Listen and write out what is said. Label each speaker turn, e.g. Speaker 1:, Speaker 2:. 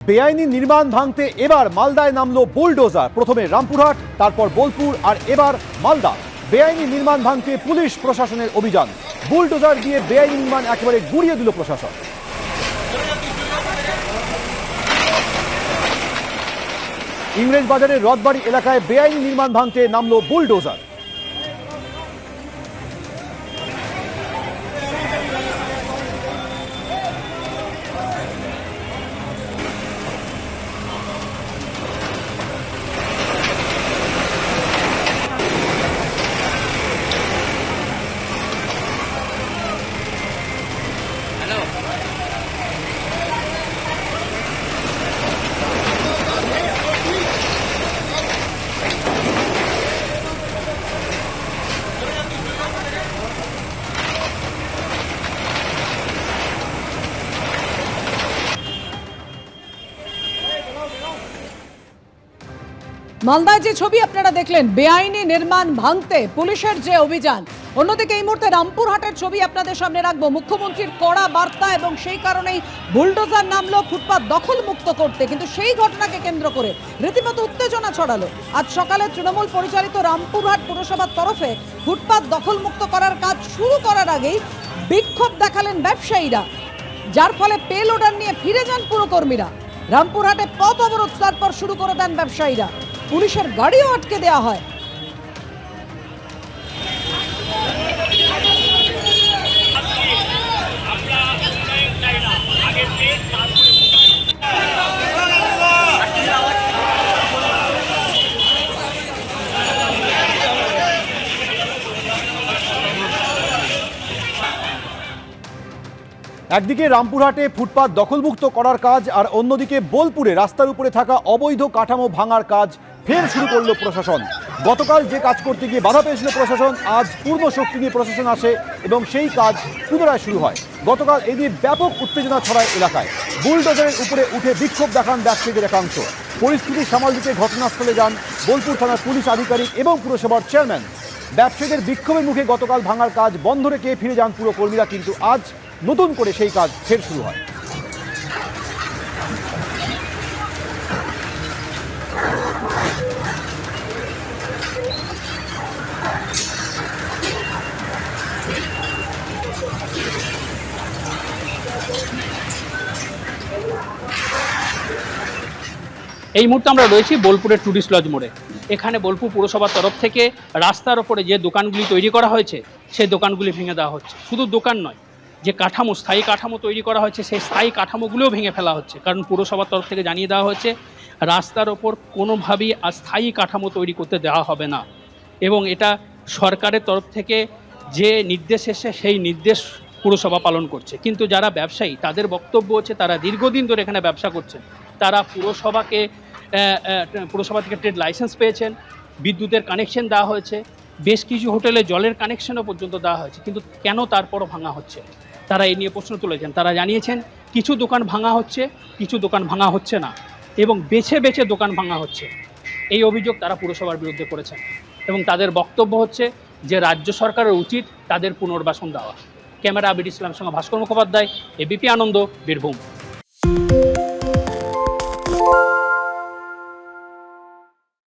Speaker 1: বেআইনি নির্মাণ ভাঙতে এবার মালদায় নামলো বুলডোজার। প্রথমে রামপুরহাট, তারপর বোলপুর আর এবার মালদা। বেআইনি নির্মাণ ভাঙতে পুলিশ প্রশাসনের অভিযান। বুলডোজার দিয়ে বেআইনি নির্মাণ একেবারে গুড়িয়ে দিল প্রশাসন। ইংরেজবাজারের রথবাড়ি এলাকায় বেআইনি নির্মাণ ভাঙতে নামলো বুলডোজার।
Speaker 2: মালদায় যে ছবি আপনারা দেখলেন, বেআইনি নির্মাণ ভাঙতে পুলিশের যে অভিযান, অন্যদিকে এই মুহূর্তে রামপুরহাটের ছবি আপনাদের সামনে রাখবো। মুখ্যমন্ত্রীর কড়া বার্তা এবং সেই কারণেই বুলডোজার নামলো ফুটপাত দখল মুক্ত করতে। কিন্তু সেই ঘটনাকে কেন্দ্র করে রীতিমতো উত্তেজনা ছড়ালো। আজ সকালে তৃণমূল পরিচালিত রামপুরহাট পুরসভার তরফে ফুটপাত দখল মুক্ত করার কাজ শুরু করার আগেই বিক্ষোভ দেখালেন ব্যবসায়ীরা, যার ফলে পে লোডার নিয়ে ফিরে যান পুরকর্মীরা। রামপুরহাটে পথ অবরোধ তারপর শুরু করে দেন ব্যবসায়ীরা। পুলিশের গাড়িও আটকে দেওয়া হয়।
Speaker 1: একদিকে রামপুরহাটে ফুটপাত দখলমুক্ত করার কাজ, আর অন্যদিকে বোলপুরে রাস্তার উপরে থাকা অবৈধ কাঠামো ভাঙার কাজ ফের শুরু করলো প্রশাসন। গতকাল যে কাজ করতে গিয়ে বাধা পেয়েছিল প্রশাসন, আজ পূর্ণ শক্তি নিয়ে প্রশাসন আসে এবং সেই কাজ পুনরায় শুরু হয়। গতকাল এদিকে ব্যাপক উত্তেজনা ছড়ায় এলাকায়। বুলডোজারের উপরে উঠে বিক্ষোভ দেখান ব্যবসায়ীদের একাংশ। পরিস্থিতি সামাল দিতে ঘটনাস্থলে যান বোলপুর থানার পুলিশ আধিকারিক এবং পুরসভার চেয়ারম্যান। ব্যবসায়ীদের বিক্ষোভের মুখে গতকাল ভাঙার কাজ বন্ধ রেখে ফিরে যান পুরকর্মীরা, কিন্তু আজ নতুন করে সেই কাজ ফের শুরু হয়।
Speaker 3: এই মুহূর্তে আমরা রয়েছি বোলপুরের টুরিস্ট লজ মোড়ে। এখানে বোলপুর পুরসভার তরফ থেকে রাস্তার ওপরে যে দোকানগুলি তৈরি করা হয়েছে সেই দোকানগুলি ভেঙে দেওয়া হচ্ছে। শুধু দোকান নয়, যে কাঠামো, স্থায়ী কাঠামো তৈরি করা হয়েছে সেই স্থায়ী কাঠামোগুলোও ভেঙে ফেলা হচ্ছে। কারণ পুরসভার তরফ থেকে জানিয়ে দেওয়া হয়েছে রাস্তার ওপর কোনোভাবেই স্থায়ী কাঠামো তৈরি করতে দেওয়া হবে না, এবং এটা সরকারের তরফ থেকে যে নির্দেশ এসে সেই নির্দেশ পুরসভা পালন করছে। কিন্তু যারা ব্যবসায়ী, তাদের বক্তব্য হচ্ছে তারা দীর্ঘদিন ধরে এখানে ব্যবসা করছেন, তারা পুরসভা থেকে ট্রেড লাইসেন্স পেয়েছেন, বিদ্যুতের কানেকশন দেওয়া হয়েছে, বেশ কিছু হোটেলে জলের কানেকশনও পর্যন্ত দেওয়া হয়েছে, কিন্তু কেন তারপরও ভাঙা হচ্ছে? তারা এই নিয়ে প্রশ্ন তুলেছেন। তারা জানিয়েছেন কিছু দোকান ভাঙা হচ্ছে, কিছু দোকান ভাঙা হচ্ছে না, এবং বেছে বেছে দোকান ভাঙা হচ্ছে। এই অভিযোগ তারা পুরসভার বিরুদ্ধে করেছেন, এবং তাদের বক্তব্য হচ্ছে যে রাজ্য সরকারের উচিত তাদের পুনর্বাসন দেওয়া। ক্যামেরা আবির ইসলামের সঙ্গে ভাস্কর মুখোপাধ্যায়, এবিপি আনন্দ, বীরভূম।